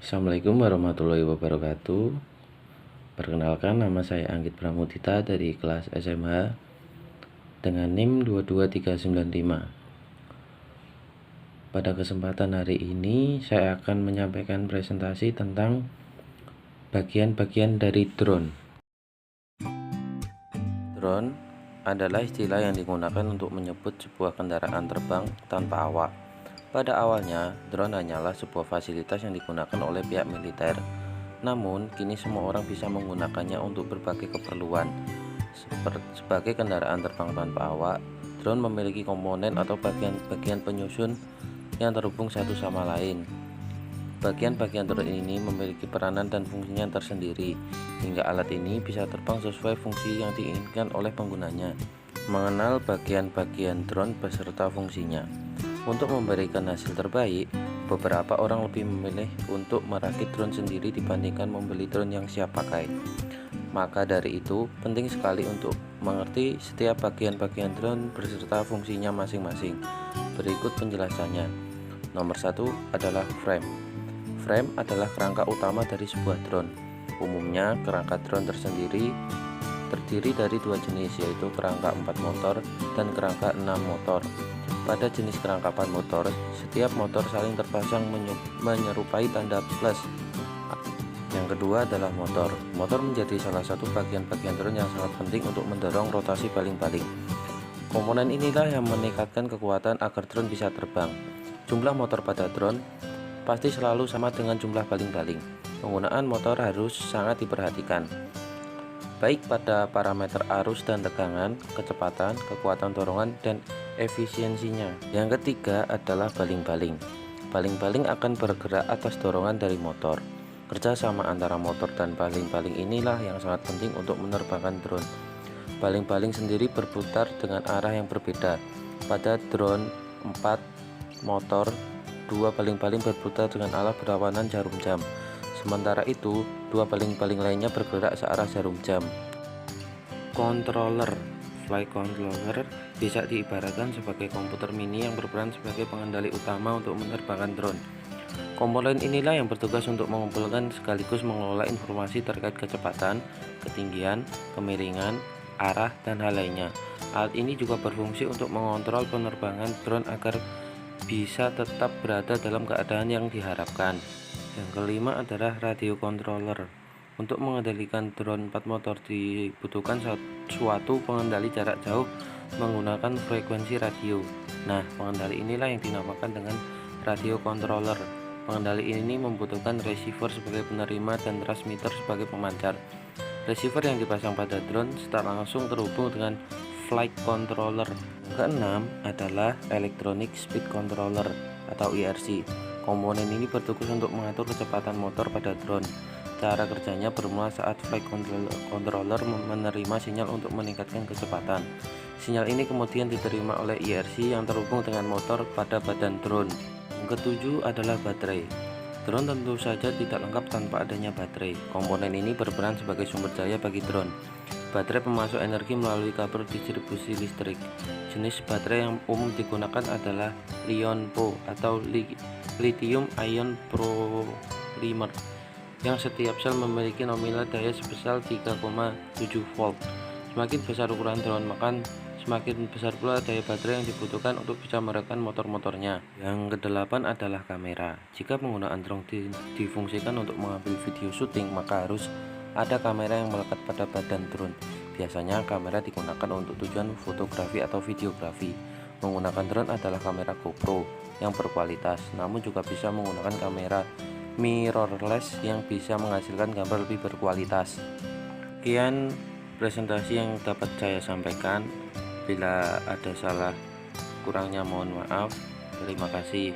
Assalamualaikum warahmatullahi wabarakatuh. Perkenalkan, nama saya Anggit Pramudita dari kelas SMH dengan NIM 22395. Pada kesempatan hari ini saya akan menyampaikan presentasi tentang bagian-bagian dari drone. Drone adalah istilah yang digunakan untuk menyebut sebuah kendaraan terbang tanpa awak. Pada awalnya, drone hanyalah sebuah fasilitas yang digunakan oleh pihak militer. Namun, kini semua orang bisa menggunakannya untuk berbagai keperluan. Sebagai kendaraan terbang tanpa awak, drone memiliki komponen atau bagian-bagian penyusun yang terhubung satu sama lain. Bagian-bagian drone ini memiliki peranan dan fungsinya tersendiri, hingga alat ini bisa terbang sesuai fungsi yang diinginkan oleh penggunanya. Mengenal bagian-bagian drone beserta fungsinya. Untuk memberikan hasil terbaik, beberapa orang lebih memilih untuk merakit drone sendiri dibandingkan membeli drone yang siap pakai. Maka dari itu, penting sekali untuk mengerti setiap bagian-bagian drone beserta fungsinya masing-masing. Berikut penjelasannya. Nomor 1 adalah frame. Frame adalah kerangka utama dari sebuah drone. Umumnya, kerangka drone tersendiri terdiri dari dua jenis, yaitu kerangka 4 motor dan kerangka 6 motor. Pada jenis kerangka 4 motor, setiap motor saling terpasang menyerupai tanda plus. Yang kedua adalah motor. Motor menjadi salah satu bagian-bagian drone yang sangat penting untuk mendorong rotasi baling-baling. Komponen inilah yang meningkatkan kekuatan agar drone bisa terbang. Jumlah motor pada drone pasti selalu sama dengan jumlah baling-baling. Penggunaan motor harus sangat diperhatikan, baik pada parameter arus dan tegangan, kecepatan, kekuatan dorongan, dan efisiensinya. Yang ketiga adalah baling-baling. Baling-baling akan bergerak atas dorongan dari motor. Kerjasama antara motor dan baling-baling inilah yang sangat penting untuk menerbangkan drone. Baling-baling sendiri berputar dengan arah yang berbeda. Pada drone 4 motor, 2 baling-baling berputar dengan arah berlawanan jarum jam. Sementara itu, 2 baling-baling lainnya bergerak searah jarum jam. Controller. Flight controller bisa diibaratkan sebagai komputer mini yang berperan sebagai pengendali utama untuk menerbangkan drone. Komponen inilah yang bertugas untuk mengumpulkan sekaligus mengelola informasi terkait kecepatan, ketinggian, kemiringan, arah, dan hal lainnya. Alat ini juga berfungsi untuk mengontrol penerbangan drone agar bisa tetap berada dalam keadaan yang diharapkan. Yang kelima adalah radio controller. Untuk mengendalikan drone 4 motor dibutuhkan suatu pengendali jarak jauh menggunakan frekuensi radio. Nah, pengendali inilah yang dinamakan dengan radio controller. Pengendali ini membutuhkan receiver sebagai penerima dan transmitter sebagai pemancar. Receiver yang dipasang pada drone secara langsung terhubung dengan flight controller. Yang keenam adalah electronic speed controller atau ERC. Komponen ini bertugas untuk mengatur kecepatan motor pada drone. Cara kerjanya bermula saat flight controller menerima sinyal untuk meningkatkan kecepatan. Sinyal ini kemudian diterima oleh ERC yang terhubung dengan motor pada badan drone. Yang ketujuh adalah baterai. Drone tentu saja tidak lengkap tanpa adanya baterai. Komponen ini berperan sebagai sumber daya bagi drone. Baterai pemasok energi melalui kabel distribusi listrik. Jenis baterai yang umum digunakan adalah LiOnPo atau lithium ion polymer, yang setiap sel memiliki nominal daya sebesar 3,7 volt. Semakin besar ukuran drone, maka semakin besar pula daya baterai yang dibutuhkan untuk bisa merekam motor-motornya. Yang kedelapan adalah kamera. Jika penggunaan drone difungsikan untuk mengambil video syuting, maka harus ada kamera yang melekat pada badan drone. Biasanya kamera digunakan untuk tujuan fotografi atau videografi. Menggunakan drone adalah kamera GoPro yang berkualitas, namun juga bisa menggunakan kamera mirrorless yang bisa menghasilkan gambar lebih berkualitas. Sekian presentasi yang dapat saya sampaikan. Bila ada salah kurangnya mohon maaf. Terima kasih.